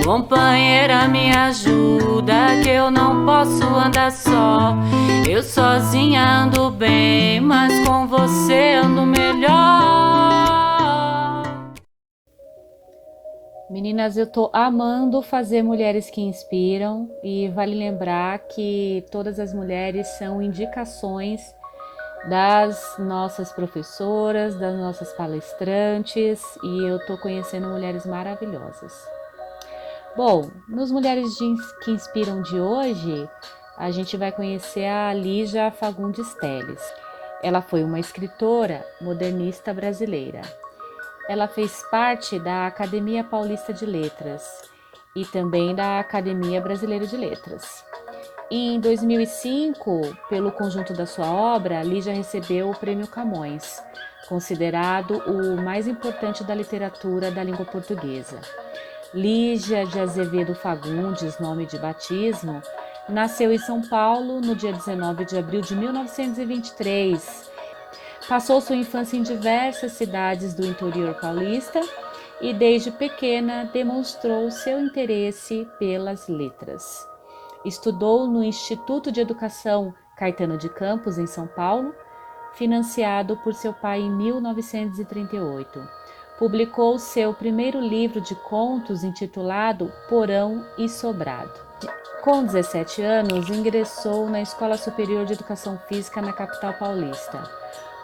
Companheira, me ajuda, que eu não posso andar só. Eu sozinha ando bem, mas com você ando melhor. Meninas, eu tô amando fazer Mulheres que Inspiram e vale lembrar que todas as mulheres são indicações das nossas professoras, das nossas palestrantes e eu tô conhecendo mulheres maravilhosas. Bom, nos que Inspiram de hoje, a gente vai conhecer a Lígia Fagundes Telles. Ela foi uma escritora modernista brasileira. Ela fez parte da Academia Paulista de Letras e também da Academia Brasileira de Letras. Em 2005, pelo conjunto da sua obra, Lígia recebeu o Prêmio Camões, considerado o mais importante da literatura da língua portuguesa. Lígia de Azevedo Fagundes, nome de batismo, nasceu em São Paulo no dia 19 de abril de 1923. Passou sua infância em diversas cidades do interior paulista e desde pequena demonstrou seu interesse pelas letras. Estudou no Instituto de Educação Caetano de Campos, em São Paulo, financiado por seu pai em 1938. Publicou seu primeiro livro de contos intitulado Porão e Sobrado. Com 17 anos, ingressou na Escola Superior de Educação Física na capital paulista.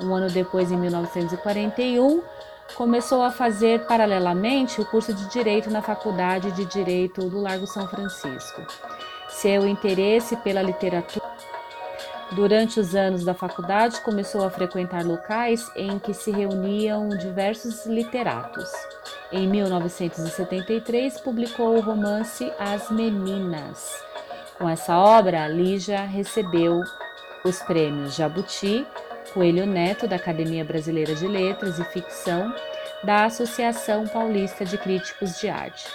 Um ano depois, em 1941, começou a fazer paralelamente o curso de Direito na Faculdade de Direito do Largo São Francisco. Seu interesse pela literatura. Durante os anos da faculdade, começou a frequentar locais em que se reuniam diversos literatos. Em 1973, publicou o romance As Meninas. Com essa obra, Lígia recebeu os prêmios Jabuti, Coelho Neto, da Academia Brasileira de Letras e Ficção, da Associação Paulista de Críticos de Arte.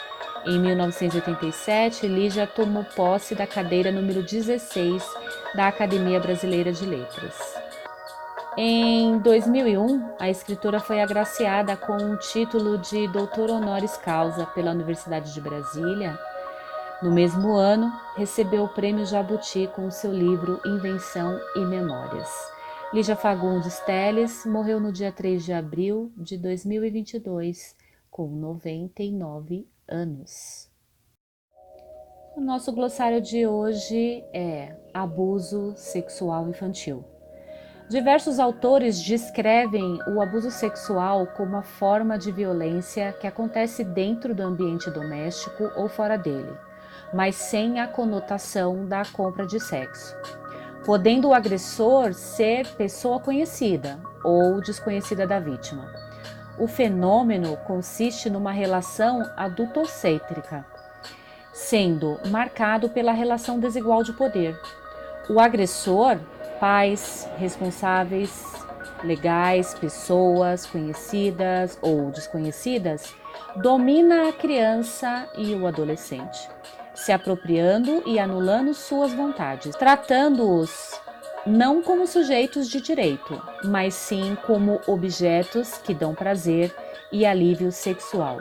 Em 1987, Lígia tomou posse da cadeira número 16 da Academia Brasileira de Letras. Em 2001, a escritora foi agraciada com o título de doutor honoris causa pela Universidade de Brasília. No mesmo ano, recebeu o Prêmio Jabuti com o seu livro Invenção e Memórias. Lígia Fagundes Telles morreu no dia 3 de abril de 2022, com 99 anos. O nosso glossário de hoje é abuso sexual infantil. Diversos autores descrevem o abuso sexual como uma forma de violência que acontece dentro do ambiente doméstico ou fora dele, mas sem a conotação da compra de sexo, podendo o agressor ser pessoa conhecida ou desconhecida da vítima. O fenômeno consiste numa relação adultocêntrica, sendo marcado pela relação desigual de poder. O agressor, pais, responsáveis, legais, pessoas conhecidas ou desconhecidas, domina a criança e o adolescente, se apropriando e anulando suas vontades, tratando-os não como sujeitos de direito, mas sim como objetos que dão prazer e alívio sexual.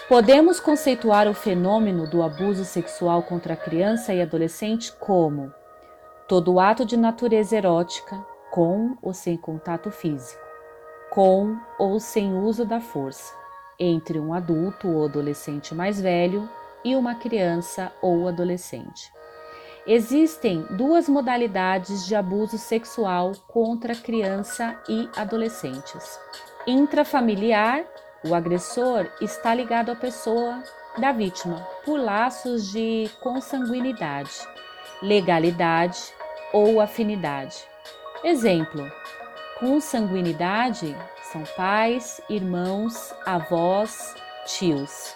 Podemos conceituar o fenômeno do abuso sexual contra a criança e adolescente como todo ato de natureza erótica, com ou sem contato físico, com ou sem uso da força, entre um adulto ou adolescente mais velho e uma criança ou adolescente. Existem duas modalidades de abuso sexual contra criança e adolescentes. Intrafamiliar, o agressor está ligado à pessoa da vítima por laços de consanguinidade, legalidade ou afinidade. Exemplo: consanguinidade são pais, irmãos, avós, tios.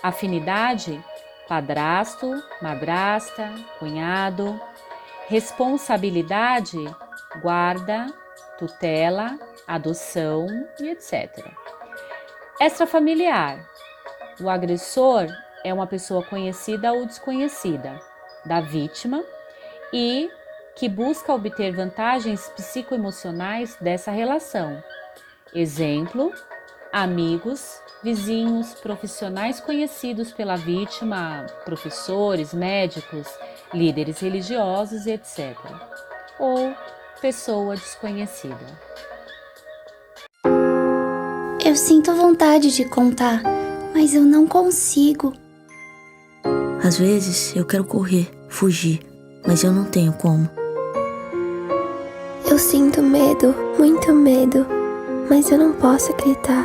Afinidade: padrasto, madrasta, cunhado. Responsabilidade: guarda, tutela, adoção e etc. Extrafamiliar: o agressor é uma pessoa conhecida ou desconhecida da vítima e que busca obter vantagens psicoemocionais dessa relação. Exemplo: amigos, vizinhos, profissionais conhecidos pela vítima, professores, médicos, líderes religiosos, etc. Ou pessoa desconhecida. Eu sinto vontade de contar, mas eu não consigo. Às vezes eu quero correr, fugir, mas eu não tenho como. Eu sinto medo, muito medo, mas eu não posso gritar.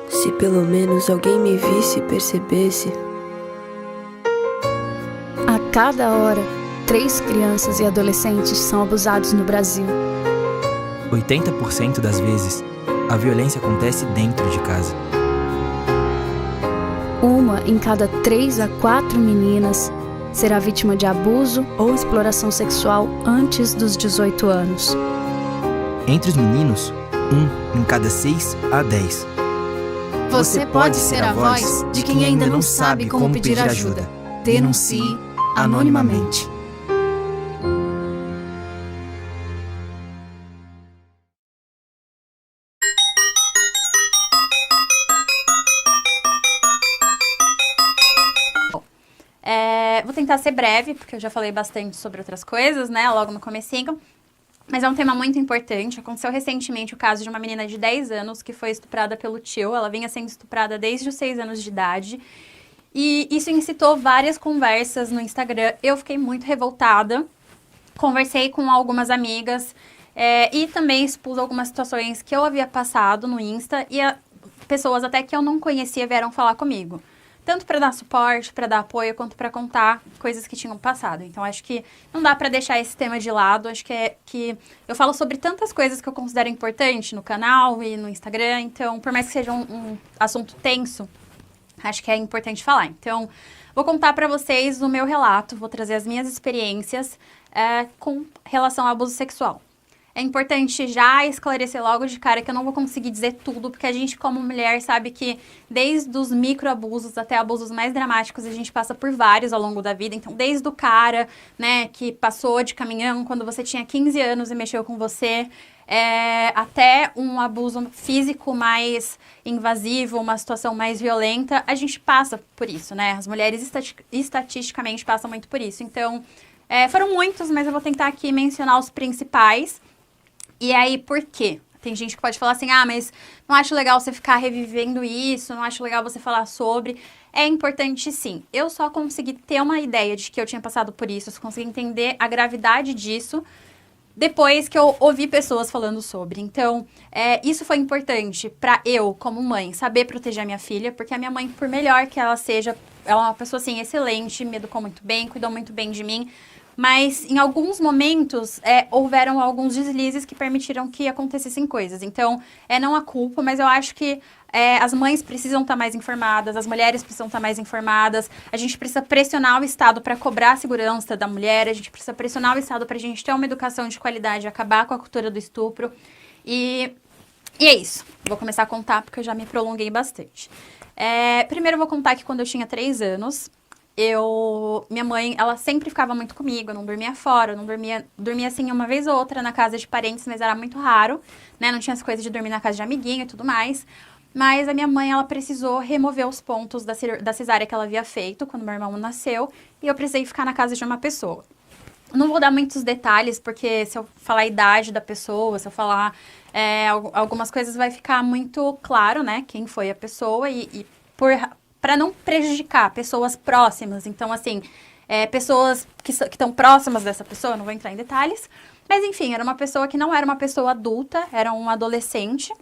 Se pelo menos alguém me visse e percebesse. A cada hora, 3 crianças e adolescentes são abusados no Brasil. 80% das vezes, a violência acontece dentro de casa. 1 em cada 3 a 4 meninas será vítima de abuso ou exploração sexual antes dos 18 anos. Entre os meninos, 1 em cada 6 a 10. Você pode ser a voz de quem ainda não sabe como pedir ajuda. Denuncie anonimamente. Vou tentar ser breve, porque eu já falei bastante sobre outras coisas, né, logo no comecinho. Mas é um tema muito importante. Aconteceu recentemente o caso de uma menina de 10 anos que foi estuprada pelo tio. Ela vinha sendo estuprada desde os 6 anos de idade. E isso incitou várias conversas no Instagram. Eu fiquei muito revoltada. Conversei com algumas amigas e também expus algumas situações que eu havia passado no Insta. E pessoas até que eu não conhecia vieram falar comigo. Tanto para dar suporte, para dar apoio, quanto para contar coisas que tinham passado. Então, acho que não dá para deixar esse tema de lado. Acho que eu falo sobre tantas coisas que eu considero importante no canal e no Instagram. Então, por mais que seja um assunto tenso, acho que é importante falar. Então, vou contar para vocês o meu relato, vou trazer as minhas experiências com relação ao abuso sexual. É importante já esclarecer logo de cara que eu não vou conseguir dizer tudo, porque a gente, como mulher, sabe que desde os microabusos até abusos mais dramáticos, a gente passa por vários ao longo da vida. Então, desde o cara, né, que passou de caminhão quando você tinha 15 anos e mexeu com você, até um abuso físico mais invasivo, uma situação mais violenta, a gente passa por isso, né? As mulheres estatisticamente passam muito por isso. Então, foram muitos, mas eu vou tentar aqui mencionar os principais. E aí, por quê? Tem gente que pode falar assim, mas não acho legal você ficar revivendo isso, não acho legal você falar sobre. É importante sim. Eu só consegui ter uma ideia de que eu tinha passado por isso, eu só consegui entender a gravidade disso depois que eu ouvi pessoas falando sobre. Então, isso foi importante pra eu, como mãe, saber proteger a minha filha, porque a minha mãe, por melhor que ela seja, ela é uma pessoa, assim, excelente, me educou muito bem, cuidou muito bem de mim. Mas, em alguns momentos, houveram alguns deslizes que permitiram que acontecessem coisas. Então, não a culpa, mas eu acho que as mães precisam estar mais informadas, as mulheres precisam estar mais informadas, a gente precisa pressionar o Estado para cobrar a segurança da mulher, a gente precisa pressionar o Estado para a gente ter uma educação de qualidade, acabar com a cultura do estupro. E é isso. Vou começar a contar, porque eu já me prolonguei bastante. Primeiro, eu vou contar que quando eu tinha 3 anos... minha mãe, ela sempre ficava muito comigo, eu não dormia fora, eu não dormia assim uma vez ou outra na casa de parentes, mas era muito raro, né, não tinha essa coisa de dormir na casa de amiguinho e tudo mais, mas a minha mãe, ela precisou remover os pontos da cesárea que ela havia feito quando meu irmão nasceu, e eu precisei ficar na casa de uma pessoa. Não vou dar muitos detalhes, porque se eu falar a idade da pessoa, se eu falar algumas coisas, vai ficar muito claro, né, quem foi a pessoa para não prejudicar pessoas próximas. Então, assim, pessoas que estão próximas dessa pessoa, não vou entrar em detalhes, mas, enfim, era uma pessoa que não era uma pessoa adulta, era um adolescente,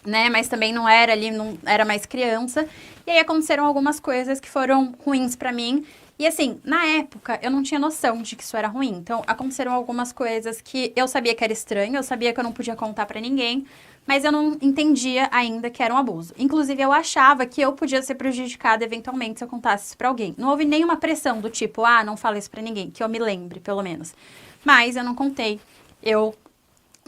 né, mas também não era ali, não era mais criança, e aí aconteceram algumas coisas que foram ruins pra mim, e assim, na época, eu não tinha noção de que isso era ruim, então aconteceram algumas coisas que eu sabia que era estranho, eu sabia que eu não podia contar pra ninguém, mas eu não entendia ainda que era um abuso. Inclusive, eu achava que eu podia ser prejudicada eventualmente se eu contasse isso pra alguém. Não houve nenhuma pressão do tipo, não fala isso pra ninguém, que eu me lembre, pelo menos. Mas eu não contei. Eu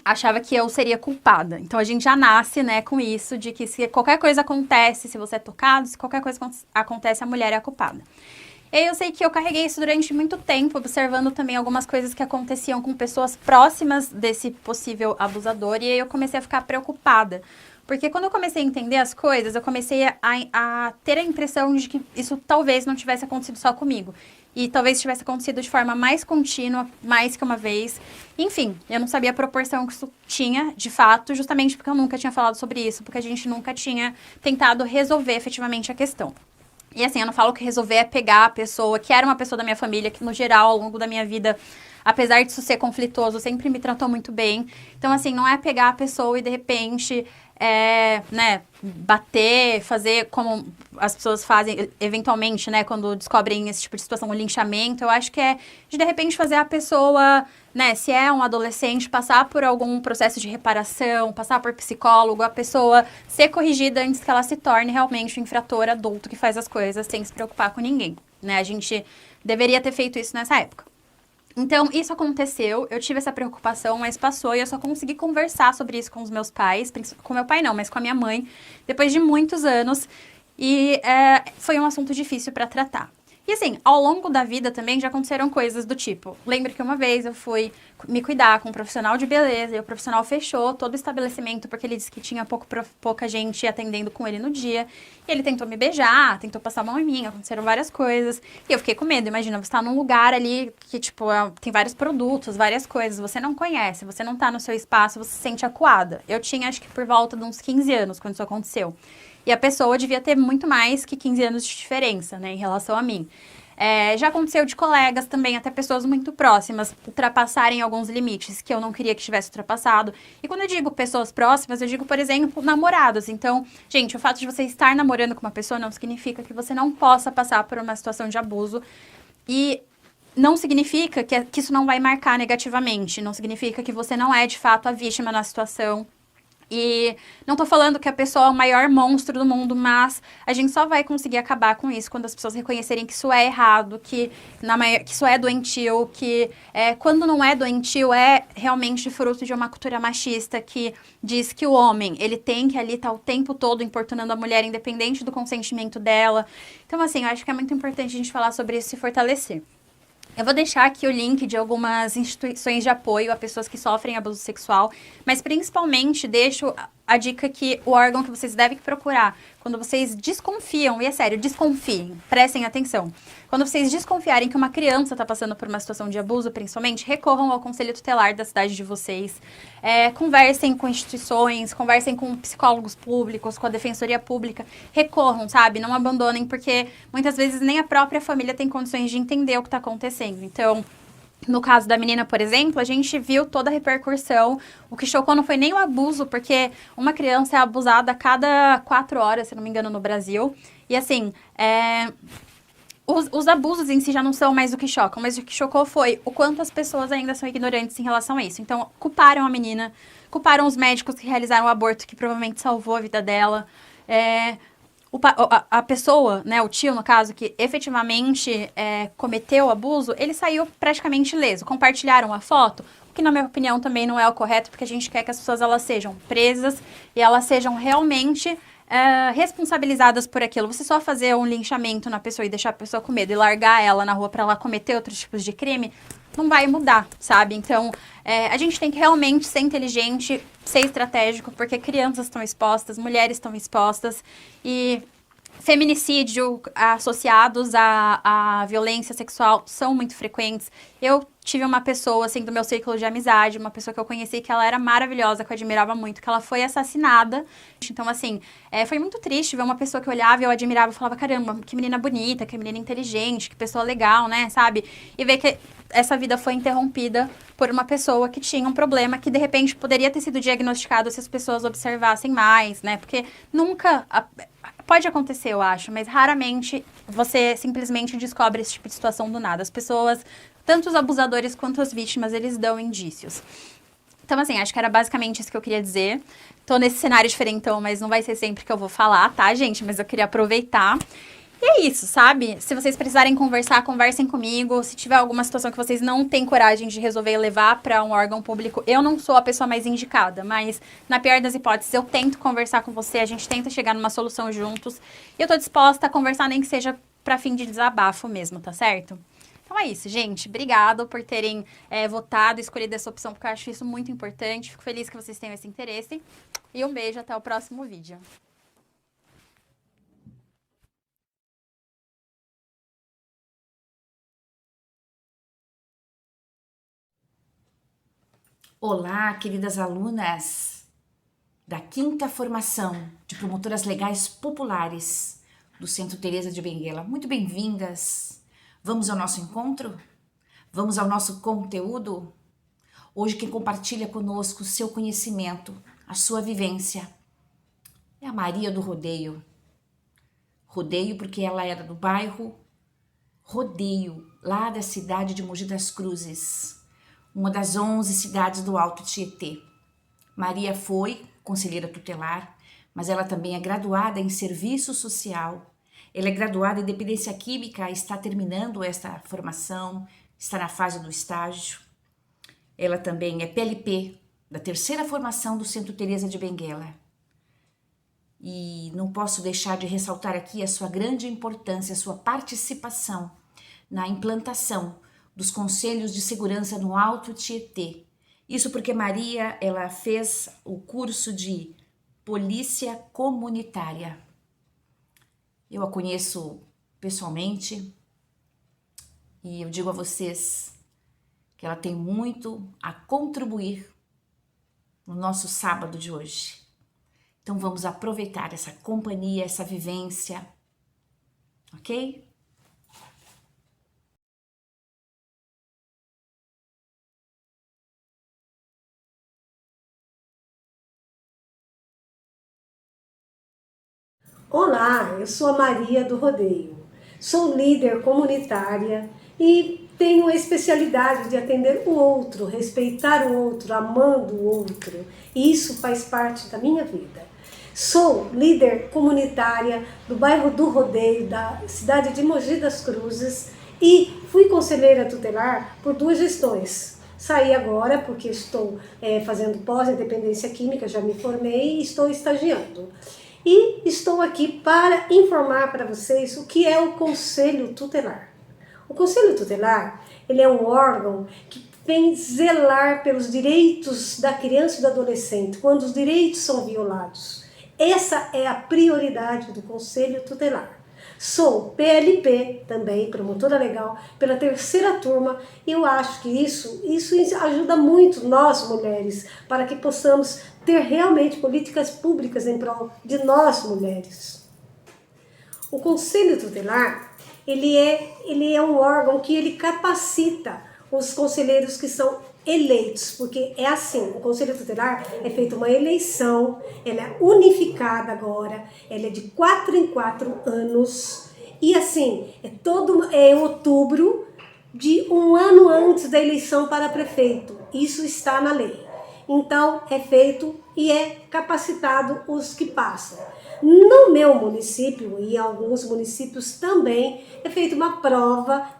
achava que eu seria culpada. Então, a gente já nasce, né, com isso, de que se qualquer coisa acontece, se você é tocado, se qualquer coisa acontece, a mulher é a culpada. E aí eu sei que eu carreguei isso durante muito tempo, observando também algumas coisas que aconteciam com pessoas próximas desse possível abusador, e aí eu comecei a ficar preocupada, Porque quando eu comecei a entender as coisas, eu comecei a ter a impressão de que isso talvez não tivesse acontecido só comigo. E talvez tivesse acontecido de forma mais contínua, mais que uma vez. Enfim, eu não sabia a proporção que isso tinha, de fato, justamente porque eu nunca tinha falado sobre isso, porque a gente nunca tinha tentado resolver efetivamente a questão. E assim, eu não falo que resolver é pegar a pessoa, que era uma pessoa da minha família, que no geral, ao longo da minha vida, apesar disso ser conflituoso, sempre me tratou muito bem. Então, assim, não é pegar a pessoa e, de repente, bater, fazer como as pessoas fazem, eventualmente, né, quando descobrem esse tipo de situação, o linchamento. Eu acho que é de repente, fazer a pessoa, né, se é um adolescente, passar por algum processo de reparação, passar por psicólogo, a pessoa ser corrigida antes que ela se torne realmente um infrator adulto que faz as coisas sem se preocupar com ninguém, né? A gente deveria ter feito isso nessa época. Então, isso aconteceu, eu tive essa preocupação, mas passou e eu só consegui conversar sobre isso com os meus pais, com meu pai não, mas com a minha mãe, depois de muitos anos, e foi um assunto difícil para tratar. E assim, ao longo da vida também já aconteceram coisas do tipo, lembro que uma vez eu fui me cuidar com um profissional de beleza e o profissional fechou todo o estabelecimento porque ele disse que tinha pouca gente atendendo com ele no dia. E ele tentou me beijar, tentou passar a mão em mim, aconteceram várias coisas. E eu fiquei com medo, imagina, você tá num lugar ali que, tipo, tem vários produtos, várias coisas, você não conhece, você não tá no seu espaço, você se sente acuada. Eu tinha, acho que por volta de uns 15 anos quando isso aconteceu. E a pessoa devia ter muito mais que 15 anos de diferença, né, em relação a mim. Já aconteceu de colegas também, até pessoas muito próximas, ultrapassarem alguns limites que eu não queria que tivesse ultrapassado. E quando eu digo pessoas próximas, eu digo, por exemplo, namorados. Então, gente, o fato de você estar namorando com uma pessoa não significa que você não possa passar por uma situação de abuso. E não significa que isso não vai marcar negativamente. Não significa que você não é, de fato, a vítima na situação. E não tô falando que a pessoa é o maior monstro do mundo, mas a gente só vai conseguir acabar com isso quando as pessoas reconhecerem que isso é errado, que isso é doentio, que quando não é doentio é realmente fruto de uma cultura machista que diz que o homem, ele tem que ali estar o tempo todo importunando a mulher, independente do consentimento dela. Então, assim, eu acho que é muito importante a gente falar sobre isso e fortalecer. Eu vou deixar aqui o link de algumas instituições de apoio a pessoas que sofrem abuso sexual, mas principalmente deixo a dica que o órgão que vocês devem procurar quando vocês desconfiam, e é sério, desconfiem, prestem atenção. Quando vocês desconfiarem que uma criança está passando por uma situação de abuso, principalmente, recorram ao conselho tutelar da cidade de vocês. Conversem com instituições, conversem com psicólogos públicos, com a defensoria pública. Recorram, sabe? Não abandonem, porque muitas vezes nem a própria família tem condições de entender o que está acontecendo. Então, no caso da menina, por exemplo, a gente viu toda a repercussão. O que chocou não foi nem o abuso, porque uma criança é abusada a cada 4 horas, se não me engano, no Brasil. E assim, os abusos em si já não são mais o que chocam, mas o que chocou foi o quanto as pessoas ainda são ignorantes em relação a isso. Então, culparam a menina, culparam os médicos que realizaram o aborto, que provavelmente salvou a vida dela. A pessoa, né, o tio, no caso, que efetivamente cometeu o abuso, ele saiu praticamente ileso. Compartilharam a foto, o que, na minha opinião, também não é o correto, porque a gente quer que as pessoas elas sejam presas e elas sejam realmente responsabilizadas por aquilo. Você só fazer um linchamento na pessoa e deixar a pessoa com medo e largar ela na rua para ela cometer outros tipos de crime, não vai mudar, sabe? Então, a gente tem que realmente ser inteligente, ser estratégico, porque crianças estão expostas, mulheres estão expostas e feminicídio associados à violência sexual são muito frequentes. Eu tive uma pessoa, assim, do meu círculo de amizade, uma pessoa que eu conheci que ela era maravilhosa, que eu admirava muito, que ela foi assassinada. Então, assim, foi muito triste ver uma pessoa que eu olhava e eu admirava e falava, caramba, que menina bonita, que menina inteligente, que pessoa legal, né, sabe? E ver que essa vida foi interrompida por uma pessoa que tinha um problema que, de repente, poderia ter sido diagnosticado se as pessoas observassem mais, né? Porque nunca... Pode acontecer, eu acho, mas raramente você simplesmente descobre esse tipo de situação do nada. As pessoas, tanto os abusadores quanto as vítimas, eles dão indícios. Então, assim, acho que era basicamente isso que eu queria dizer. Tô nesse cenário diferentão, mas não vai ser sempre que eu vou falar, tá, gente? Mas eu queria aproveitar. E é isso, sabe? Se vocês precisarem conversar, conversem comigo. Se tiver alguma situação que vocês não têm coragem de resolver e levar para um órgão público, eu não sou a pessoa mais indicada, mas na pior das hipóteses, eu tento conversar com você, a gente tenta chegar numa solução juntos. E eu tô disposta a conversar, nem que seja para fim de desabafo mesmo, tá certo? Então é isso, gente. Obrigada por terem votado e escolhido essa opção, porque eu acho isso muito importante. Fico feliz que vocês tenham esse interesse. E um beijo, até o próximo vídeo. Olá, queridas alunas da 5ª Formação de Promotoras Legais Populares do Centro Teresa de Benguela. Muito bem-vindas! Vamos ao nosso encontro? Vamos ao nosso conteúdo? Hoje quem compartilha conosco o seu conhecimento, a sua vivência, é a Maria do Rodeio. Rodeio porque ela era do bairro Rodeio, lá da cidade de Mogi das Cruzes, uma das 11 cidades do Alto Tietê. Maria foi conselheira tutelar, mas ela também é graduada em serviço social. Ela é graduada em dependência química, está terminando esta formação, está na fase do estágio. Ela também é PLP, da 3ª Formação do Centro Teresa de Benguela. E não posso deixar de ressaltar aqui a sua grande importância, a sua participação na implantação dos Conselhos de Segurança no Alto Tietê. Isso porque Maria, ela fez o curso de Polícia Comunitária. Eu a conheço pessoalmente e eu digo a vocês que ela tem muito a contribuir no nosso sábado de hoje. Então vamos aproveitar essa companhia, essa vivência, ok? Olá, eu sou a Maria do Rodeio, sou líder comunitária e tenho a especialidade de atender o outro, respeitar o outro, amando o outro, e isso faz parte da minha vida. Sou líder comunitária do bairro do Rodeio, da cidade de Mogi das Cruzes, e fui conselheira tutelar por 2 gestões. Saí agora porque estou fazendo pós-independência química, já me formei e estou estagiando. E estou aqui para informar para vocês o que é o Conselho Tutelar. O Conselho Tutelar, ele é um órgão que vem zelar pelos direitos da criança e do adolescente, quando os direitos são violados. Essa é a prioridade do Conselho Tutelar. Sou PLP também, promotora legal, pela 3ª turma, e eu acho que isso ajuda muito nós mulheres, para que possamos ter realmente políticas públicas em prol de nós mulheres. O Conselho Tutelar, ele é um órgão que ele capacita os conselheiros que são eleitos, porque é assim, o Conselho Tutelar é feita uma eleição, ela é unificada agora, ela é de 4 em 4 anos, e assim, é em outubro de um ano antes da eleição para prefeito, isso está na lei. Então é feito e é capacitado os que passam. No meu município e em alguns municípios também é feita uma prova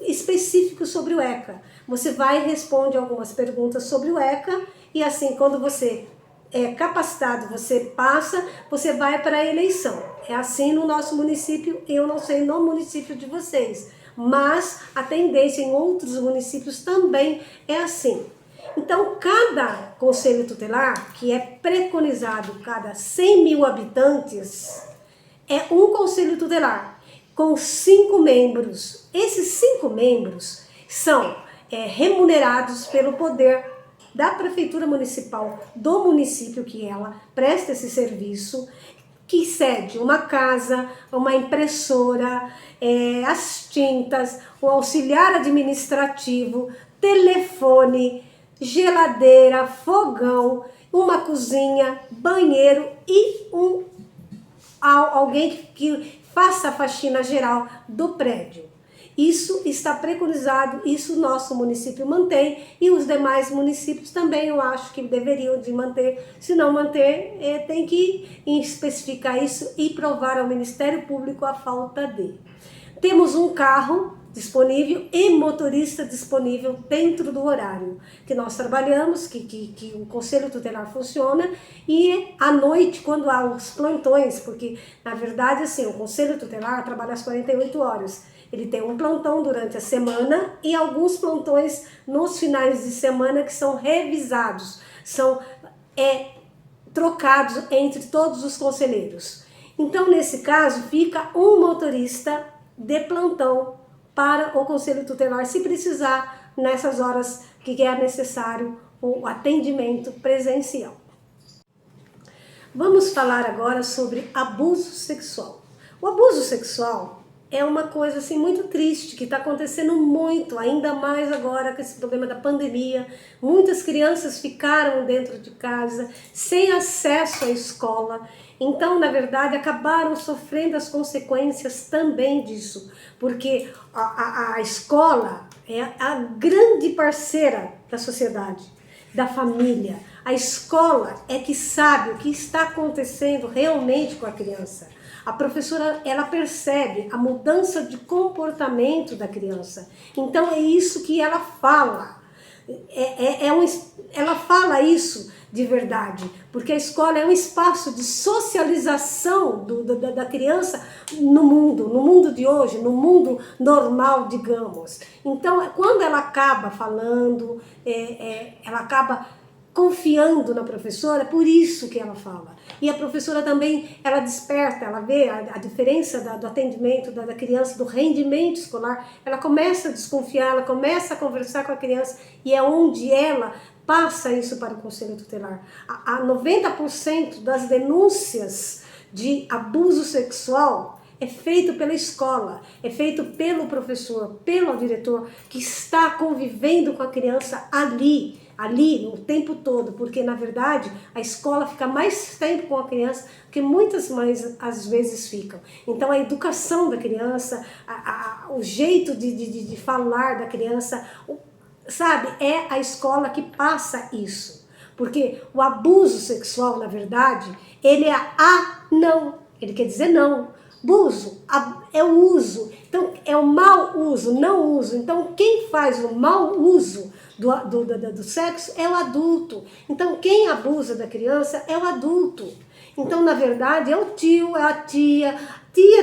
específica sobre o ECA. Você vai e responde algumas perguntas sobre o ECA e assim, quando você é capacitado, você passa, você vai para a eleição. É assim no nosso município, eu não sei no município de vocês, mas a tendência em outros municípios também é assim. Então, cada conselho tutelar, que é preconizado cada 100 mil habitantes, é um conselho tutelar com 5 membros. Esses 5 membros são remunerados pelo poder da prefeitura municipal do município que ela presta esse serviço, que cede uma casa, uma impressora, as tintas, o auxiliar administrativo, telefone, geladeira, fogão, uma cozinha, banheiro e alguém que faça a faxina geral do prédio. Isso está preconizado, isso o nosso município mantém e os demais municípios também eu acho que deveriam de manter. Se não manter, tem que especificar isso e provar ao Ministério Público a falta de. Temos um carro disponível e motorista disponível dentro do horário que nós trabalhamos, que o Conselho Tutelar funciona, e à noite, quando há os plantões, porque na verdade assim, o Conselho Tutelar trabalha às 48 horas, ele tem um plantão durante a semana e alguns plantões nos finais de semana que são revisados, são trocados entre todos os conselheiros. Então, nesse caso, fica um motorista de plantão para o conselho tutelar, se precisar, nessas horas que é necessário o atendimento presencial. Vamos falar agora sobre abuso sexual. O abuso sexual é uma coisa assim muito triste, que está acontecendo muito, ainda mais agora com esse problema da pandemia. Muitas crianças ficaram dentro de casa, sem acesso à escola. Então, na verdade, acabaram sofrendo as consequências também disso, porque a escola é a grande parceira da sociedade, da família. A escola é que sabe o que está acontecendo realmente com a criança. A professora, ela percebe a mudança de comportamento da criança. Então é isso que ela fala. Ela fala isso de verdade, porque a escola é um espaço de socialização da criança no mundo de hoje, no mundo normal, digamos. Então, quando ela acaba falando, ela acaba confiando na professora, é por isso que ela fala. E a professora também, ela desperta, ela vê a diferença do atendimento da criança, do rendimento escolar, ela começa a desconfiar, ela começa a conversar com a criança, e é onde ela passa isso para o conselho tutelar. A 90% das denúncias de abuso sexual é feito pela escola, é feito pelo professor, pelo diretor, que está convivendo com a criança ali o tempo todo, porque na verdade a escola fica mais tempo com a criança que muitas mães às vezes ficam. Então a educação da criança, o jeito de falar da criança, sabe, é a escola que passa isso. Porque o abuso sexual, na verdade, ele é não, ele quer dizer não. Abuso é o uso, então é o mau uso, não uso. Então quem faz o mau uso do sexo é o adulto. Então quem abusa da criança é o adulto. Então, na verdade, é o tio, é a tia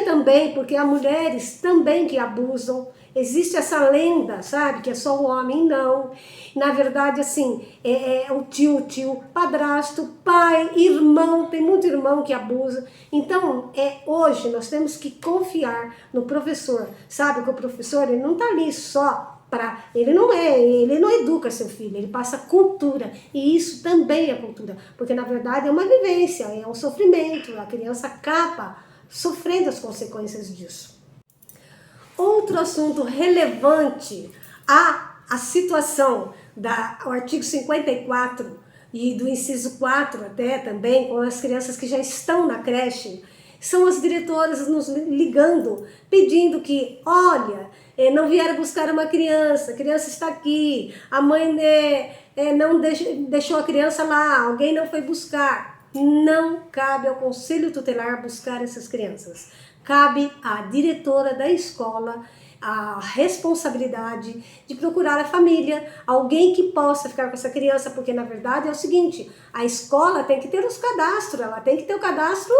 também, porque há mulheres também que abusam. Existe essa lenda, sabe, que é só o homem, não. Na verdade, assim, é o tio, padrasto, pai, irmão, tem muito irmão que abusa. Então, hoje nós temos que confiar no professor, sabe, que o professor, ele não está ali só ele não educa seu filho, ele passa cultura, e isso também é cultura, porque na verdade é uma vivência, é um sofrimento, a criança acaba sofrendo as consequências disso. Outro assunto relevante a situação do artigo 54 e do inciso 4 até também, com as crianças que já estão na creche, são as diretoras nos ligando, pedindo que, olha, não vieram buscar uma criança, a criança está aqui, a mãe não deixou a criança lá, alguém não foi buscar. Não cabe ao conselho tutelar buscar essas crianças. Cabe à diretora da escola a responsabilidade de procurar a família, alguém que possa ficar com essa criança, porque na verdade é o seguinte, a escola tem que ter os cadastros, ela tem que ter o cadastro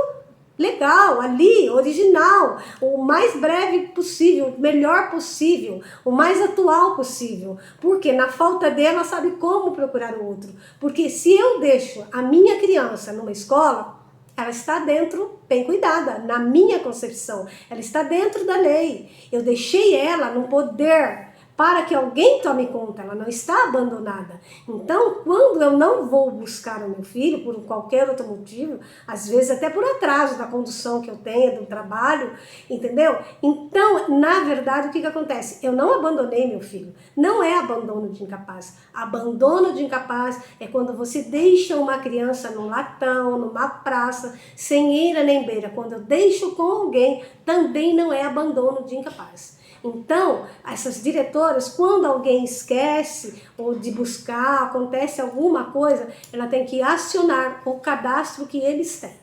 legal, ali, original, o mais breve possível, o melhor possível, o mais atual possível, porque na falta dela sabe como procurar o outro, porque se eu deixo a minha criança numa escola, ela está dentro, bem cuidada, na minha concepção, ela está dentro da lei, eu deixei ela no poder para que alguém tome conta, ela não está abandonada. Então, quando eu não vou buscar o meu filho, por qualquer outro motivo, às vezes até por atraso da condução que eu tenho, do trabalho, entendeu? Então, na verdade, o que acontece? Eu não abandonei meu filho, não é abandono de incapaz. Abandono de incapaz é quando você deixa uma criança num latão, numa praça, sem eira nem beira. Quando eu deixo com alguém, também não é abandono de incapaz. Então, essas diretoras, quando alguém esquece ou de buscar, acontece alguma coisa, ela tem que acionar o cadastro que eles têm.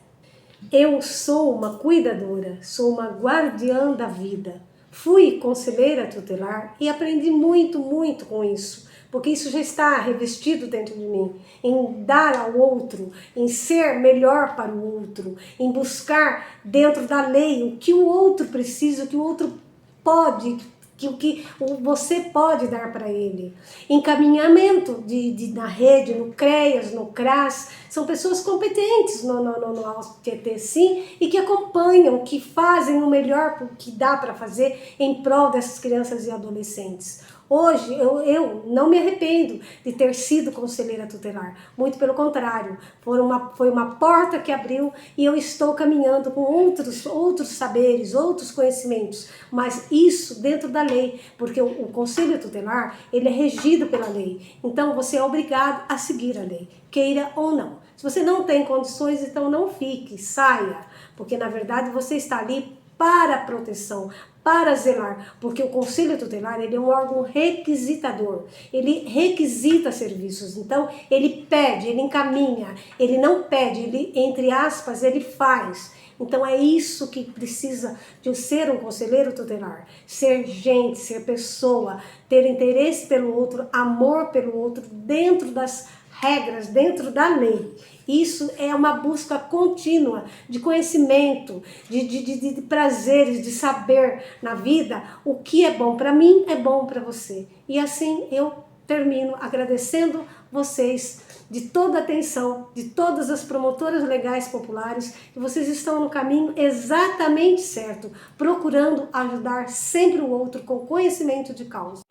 Eu sou uma cuidadora, sou uma guardiã da vida. Fui conselheira tutelar e aprendi muito, muito com isso, porque isso já está revestido dentro de mim, em dar ao outro, em ser melhor para o outro, em buscar dentro da lei o que o outro precisa, o que o outro pode, o que você pode dar para ele. Encaminhamento na rede, no CREAS, no CRAS, são pessoas competentes no AutoTT, sim, e que acompanham, que fazem o melhor que dá para fazer em prol dessas crianças e adolescentes. Hoje, eu não me arrependo de ter sido conselheira tutelar, muito pelo contrário, foi uma porta que abriu e eu estou caminhando com outros saberes, outros conhecimentos, mas isso dentro da lei, porque o conselho tutelar, ele é regido pela lei, então você é obrigado a seguir a lei, queira ou não. Se você não tem condições, então não fique, saia, porque na verdade você está ali para a proteção, para zelar, porque o Conselho Tutelar ele é um órgão requisitador, ele requisita serviços, então ele pede, ele encaminha, ele não pede, ele, entre aspas, ele faz. Então é isso que precisa de ser um conselheiro tutelar, ser gente, ser pessoa, ter interesse pelo outro, amor pelo outro, dentro das regras, dentro da lei. Isso é uma busca contínua de conhecimento, de prazeres, de saber na vida o que é bom para mim, é bom para você. E assim eu termino agradecendo vocês de toda a atenção, de todas as promotoras legais populares, que vocês estão no caminho exatamente certo, procurando ajudar sempre o outro com conhecimento de causa.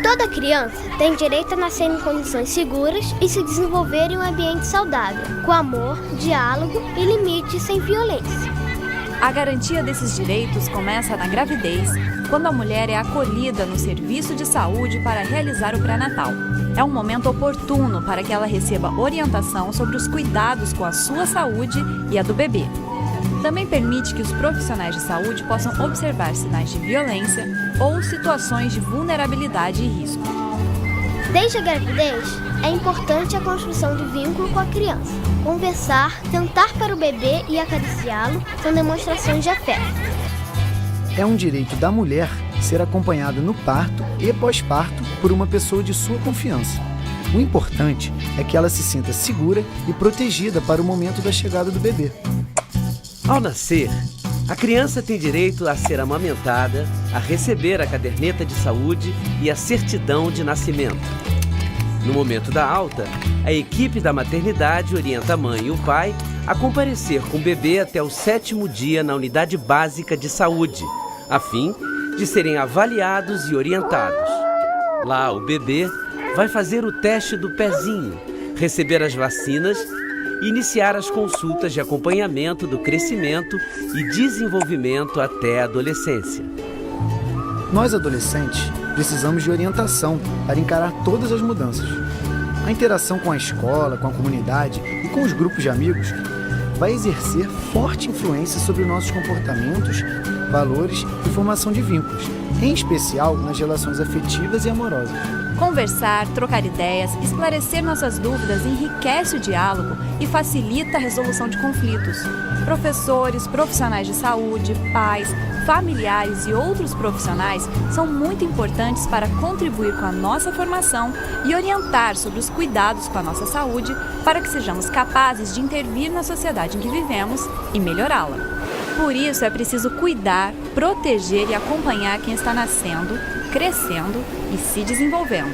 Toda criança tem direito a nascer em condições seguras e se desenvolver em um ambiente saudável, com amor, diálogo e limites sem violência. A garantia desses direitos começa na gravidez, quando a mulher é acolhida no serviço de saúde para realizar o pré-natal. É um momento oportuno para que ela receba orientação sobre os cuidados com a sua saúde e a do bebê. Também permite que os profissionais de saúde possam observar sinais de violência ou situações de vulnerabilidade e risco. Desde a gravidez, é importante a construção de vínculo com a criança. Conversar, cantar para o bebê e acariciá-lo são demonstrações de afeto. É um direito da mulher ser acompanhada no parto e pós-parto por uma pessoa de sua confiança. O importante é que ela se sinta segura e protegida para o momento da chegada do bebê. Ao nascer, a criança tem direito a ser amamentada, a receber a caderneta de saúde e a certidão de nascimento. No momento da alta, a equipe da maternidade orienta a mãe e o pai a comparecer com o bebê até o 7º dia na unidade básica de saúde, a fim de serem avaliados e orientados. Lá, o bebê vai fazer o teste do pezinho, receber as vacinas e iniciar as consultas de acompanhamento do crescimento e desenvolvimento até a adolescência. Nós, adolescentes, precisamos de orientação para encarar todas as mudanças. A interação com a escola, com a comunidade e com os grupos de amigos vai exercer forte influência sobre nossos comportamentos, valores e formação de vínculos, em especial nas relações afetivas e amorosas. Conversar, trocar ideias, esclarecer nossas dúvidas enriquece o diálogo e facilita a resolução de conflitos. Professores, profissionais de saúde, pais, familiares e outros profissionais são muito importantes para contribuir com a nossa formação e orientar sobre os cuidados com a nossa saúde para que sejamos capazes de intervir na sociedade em que vivemos e melhorá-la. Por isso é preciso cuidar, proteger e acompanhar quem está nascendo, crescendo e se desenvolvendo.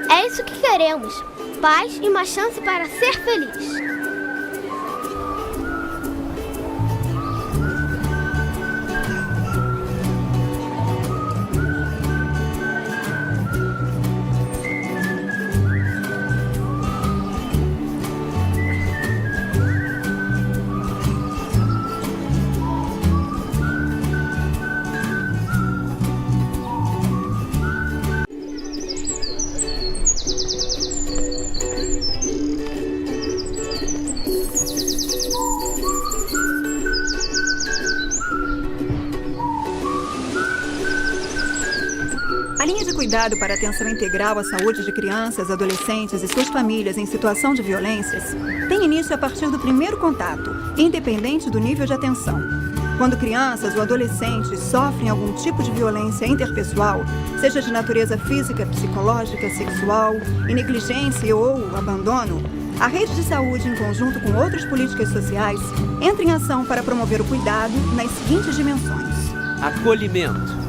É isso que queremos, paz e uma chance para ser feliz. cuidado para atenção integral à saúde de crianças, adolescentes e suas famílias em situação de violências tem início a partir do primeiro contato, independente do nível de atenção. Quando crianças ou adolescentes sofrem algum tipo de violência interpessoal, seja de natureza física, psicológica, sexual, e negligência ou abandono, a rede de saúde, em conjunto com outras políticas sociais, entra em ação para promover o cuidado nas seguintes dimensões. Acolhimento.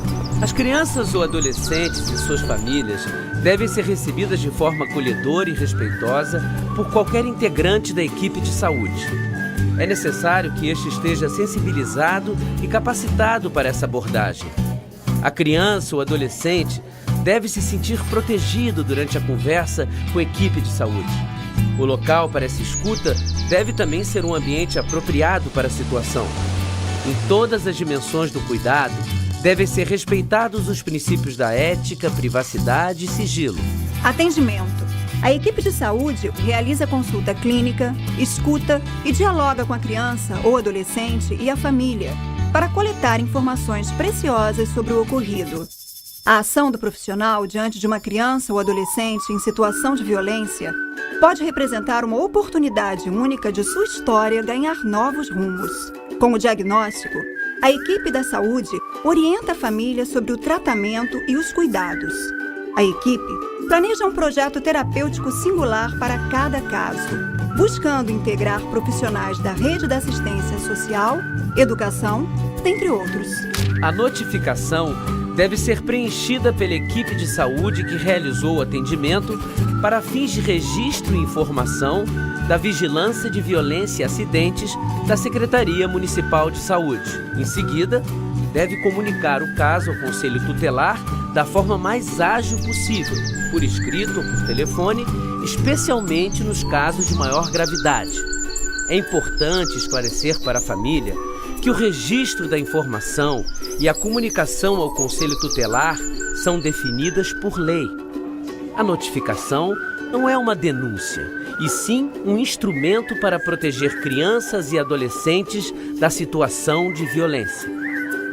As crianças ou adolescentes e suas famílias devem ser recebidas de forma acolhedora e respeitosa por qualquer integrante da equipe de saúde. É necessário que este esteja sensibilizado e capacitado para essa abordagem. A criança ou adolescente deve se sentir protegido durante a conversa com a equipe de saúde. O local para essa escuta deve também ser um ambiente apropriado para a situação. Em todas as dimensões do cuidado, devem ser respeitados os princípios da ética, privacidade e sigilo. Atendimento. A equipe de saúde realiza consulta clínica, escuta e dialoga com a criança ou adolescente e a família para coletar informações preciosas sobre o ocorrido. A ação do profissional diante de uma criança ou adolescente em situação de violência pode representar uma oportunidade única de sua história ganhar novos rumos. Com o diagnóstico, a equipe da saúde orienta a família sobre o tratamento e os cuidados. A equipe planeja um projeto terapêutico singular para cada caso, buscando integrar profissionais da rede da assistência social, educação, dentre outros. A notificação deve ser preenchida pela equipe de saúde que realizou o atendimento para fins de registro e informação da Vigilância de Violência e Acidentes da Secretaria Municipal de Saúde. Em seguida, deve comunicar o caso ao Conselho Tutelar da forma mais ágil possível, por escrito ou por telefone, especialmente nos casos de maior gravidade. É importante esclarecer para a família que o registro da informação e a comunicação ao Conselho Tutelar são definidas por lei. A notificação não é uma denúncia, e sim um instrumento para proteger crianças e adolescentes da situação de violência.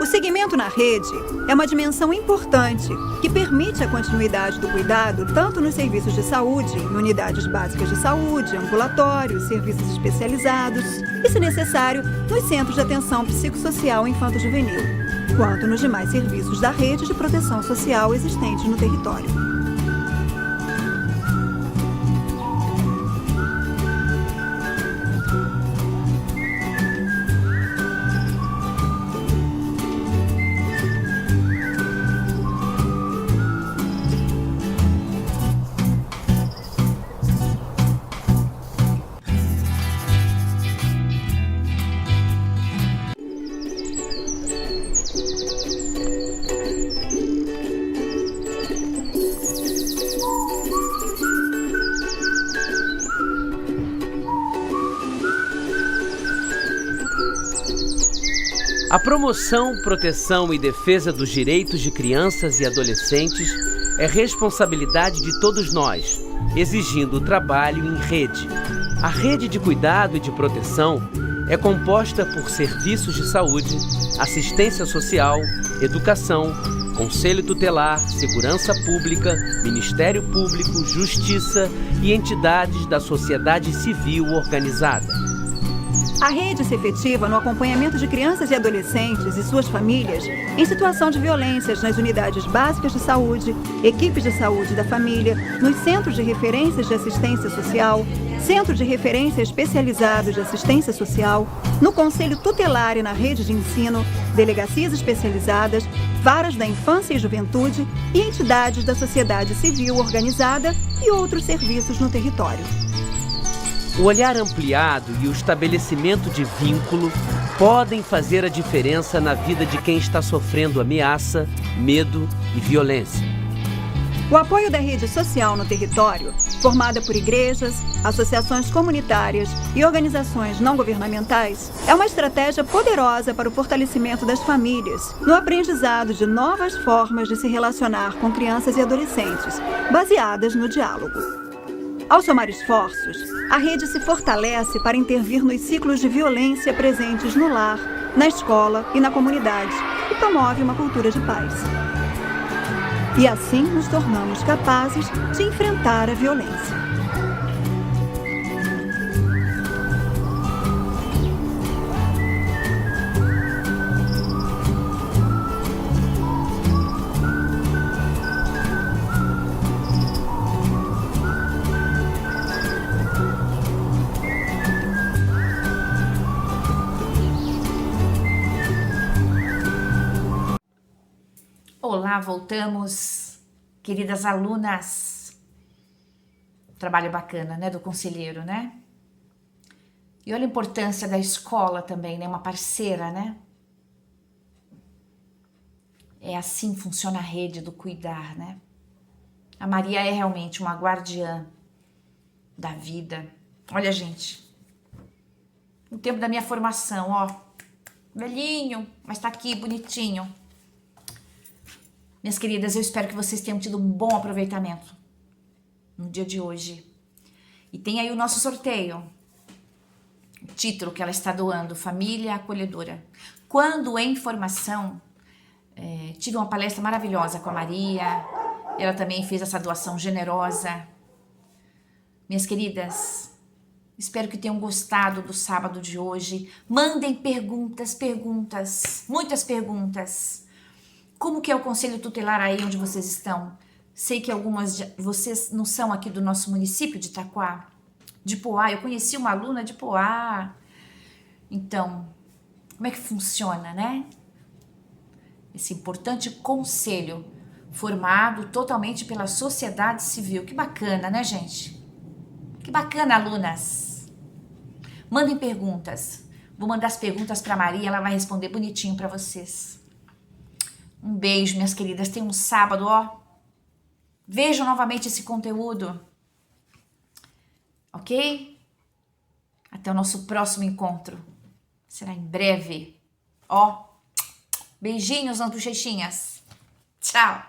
O segmento na rede é uma dimensão importante que permite a continuidade do cuidado tanto nos serviços de saúde, em unidades básicas de saúde, ambulatórios, serviços especializados e, se necessário, nos centros de atenção psicossocial infanto-juvenil, quanto nos demais serviços da rede de proteção social existentes no território. A promoção, proteção e defesa dos direitos de crianças e adolescentes é responsabilidade de todos nós, exigindo o trabalho em rede. A rede de cuidado e de proteção é composta por serviços de saúde, assistência social, educação, Conselho Tutelar, Segurança Pública, Ministério Público, Justiça e entidades da sociedade civil organizada. A rede se efetiva no acompanhamento de crianças e adolescentes e suas famílias em situação de violências nas unidades básicas de saúde, equipes de saúde da família, nos centros de referências de assistência social, centros de referência especializados de assistência social, no Conselho Tutelar e na rede de ensino, delegacias especializadas, varas da infância e juventude e entidades da sociedade civil organizada e outros serviços no território. O olhar ampliado e o estabelecimento de vínculo podem fazer a diferença na vida de quem está sofrendo ameaça, medo e violência. O apoio da rede social no território, formada por igrejas, associações comunitárias e organizações não governamentais, é uma estratégia poderosa para o fortalecimento das famílias, no aprendizado de novas formas de se relacionar com crianças e adolescentes, baseadas no diálogo. Ao somar esforços, a rede se fortalece para intervir nos ciclos de violência presentes no lar, na escola e na comunidade e promove uma cultura de paz. E assim nos tornamos capazes de enfrentar a violência. Olá, voltamos, queridas alunas. Trabalho bacana, né, do conselheiro, né? E olha a importância da escola também, né, uma parceira, né? É assim que funciona a rede do cuidar, né? A Maria é realmente uma guardiã da vida. Olha, gente, no tempo da minha formação, ó, velhinho, mas tá aqui, bonitinho. Minhas queridas, eu espero que vocês tenham tido um bom aproveitamento no dia de hoje. E tem aí o nosso sorteio. O título que ela está doando, Família Acolhedora. Quando em formação, tive uma palestra maravilhosa com a Maria. Ela também fez essa doação generosa. Minhas queridas, espero que tenham gostado do sábado de hoje. Mandem perguntas, muitas perguntas. Como que é o Conselho Tutelar aí onde vocês estão? Sei que algumas de vocês não são aqui do nosso município de Itaquá, de Poá. Eu conheci uma aluna de Poá. Então, como é que funciona, né? Esse importante conselho formado totalmente pela sociedade civil. Que bacana, né, gente? Que bacana, alunas. Mandem perguntas. Vou mandar as perguntas para a Maria, ela vai responder bonitinho para vocês. Um beijo, minhas queridas. Tenham um sábado, ó. Vejam novamente esse conteúdo. Ok? Até o nosso próximo encontro. Será em breve. Ó. Beijinhos nas bochechinhas. Tchau.